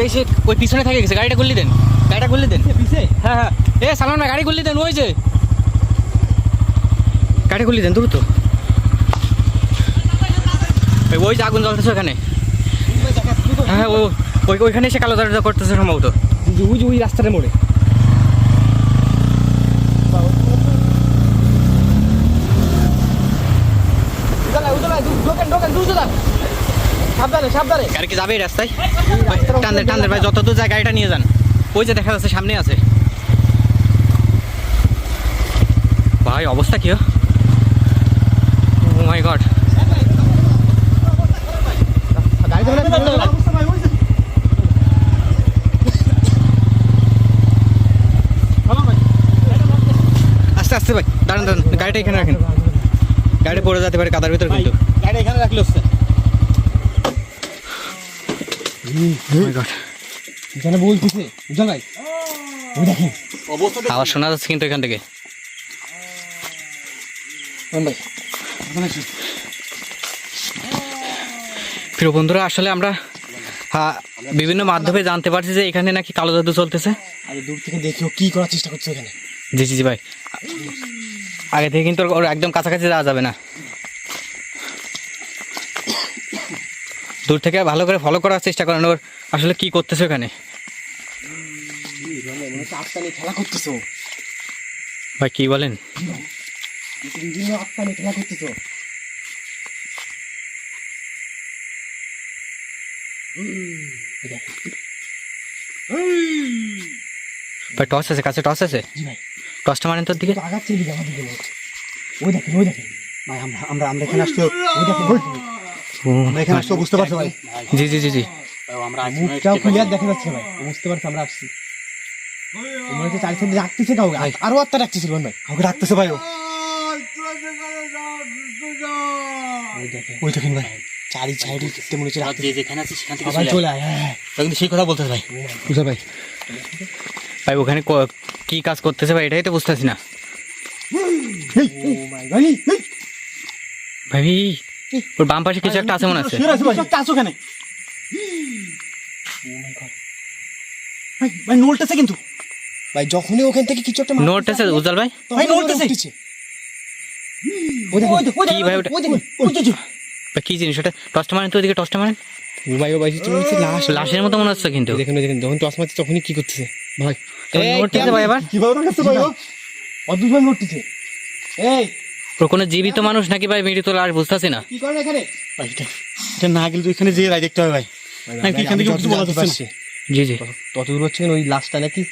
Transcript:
এই সে ওই পিছনে থেকে গেছে, গাড়িটা খুললি দেন, গাড়িটা খুললি দেন। হ্যাঁ হ্যাঁ, এ সালমান ভাই গাড়ি খুললি দেন, ওই যে গাড়ি খুললি দেন দ্রুত। ওই যে আগুন জ্বলতেছে ওখানে। হ্যাঁ ওইখানে এসে কালো দাঁড়া করতেছে সম্ভবত, ওই যে ওই রাস্তাটার মোড়ে। গাড়ি কি যাবে এই রাস্তায়? টানদের ভাই, যত দূর যায় গাড়িটা নিয়ে যান। ওই যে দেখা যাচ্ছে সামনে আছে ভাই, অবস্থা কি? ও মাই গড, আস্তে আস্তে ভাই, দাঁড়ান দাঁড়ান, গাড়িটা এখানে রাখেন, গাড়ি পড়ে যেতে পারে কাদার ভিতরে, কিন্তু গাড়ি এখানে রাখলে হচ্ছে। আওয়াজ শোনা যাচ্ছে কিন্তু এখান থেকে। প্রিয় বন্ধুরা, আসলে আমরা বিভিন্ন মাধ্যমে জানতে পারছি যে এখানে নাকি কালো জাদু চলতেছে। দূর থেকে দেখিও কি করার চেষ্টা করছে এখানে। জি জি জি ভাই, আগে থেকে কিন্তু ওর একদম কাছাকাছি যাওয়া যাবে না, দূর থেকে ভালো করে ফলো করার চেষ্টা করেন ওর আসলে কি করতেছে ওখানে। খেলা করতেছো ভাই, কি বলেন? খেলা করতেছো। ভাই টর্চ আছে কাছে, টর্চ আছে, টর্চটা মারেন তোর দিকে। ওই দেখেন ওই দেখেন ভাই, আমরা এখানে আসছি। ওই দেখেন আমরা এখানে আসছি, বুঝতে পারছো ভাই? জি জি জি জি, মুখটাও ক্লিয়ার দেখা যাচ্ছে ভাই, বুঝতে পারছো আমরা আসছি। মনে হচ্ছে চারি সাইডে রাখতেছে কাউকে, আরো আত্মা রাখতেছিল ভাই, কাউকে রাখতেছে ভাই। ওই দেখেন ভাই, চারি সাইডে মনে হচ্ছে যেখানে আছে সেখান থেকে চলে আয়। হ্যাঁ কিন্তু সেই কথা বলতেছে ভাই, বুঝা ভাই। ভাই ওখানে কি কাজ করতেছে ভাই, এটাই তো বুঝতেছি না ভাই। ওর বাম পাশে কিছু একটা আছে মনে হচ্ছে ভাই, নড়তেছে কিন্তু ভাই, যখনই ওখান থেকে কিছু একটা নড়তেছে উজ্জ্বল ভাই, ভাই নড়তেছে। কি ভাই ওটা? কি জিনিস ওটা? টর্চটা মারেন তো, ওদিকে টর্চটা মারেন। লাশের মতো মনে হচ্ছে কিন্তু। দেখেন দেখেন, যখন টর্চ মারছে তখনই কি করতেছে ভাই, নড়তেছে ভাই, আবার কিভাবে নড়তেছে ভাই, অদ্ভুত ভাবে নড়তেছে। এই ওর কোনো জীবিত মানুষ নাকি ভাই মৃত লাশ, বুঝতেছি না। কি করেন এখানে ভাই? এটা না গেলে তো এখানে যেয়ে দেখতে হবে ভাই, এখান থেকে বলা যাচ্ছে। জি জি, তত দূর হচ্ছে ওই লাশটা নাকি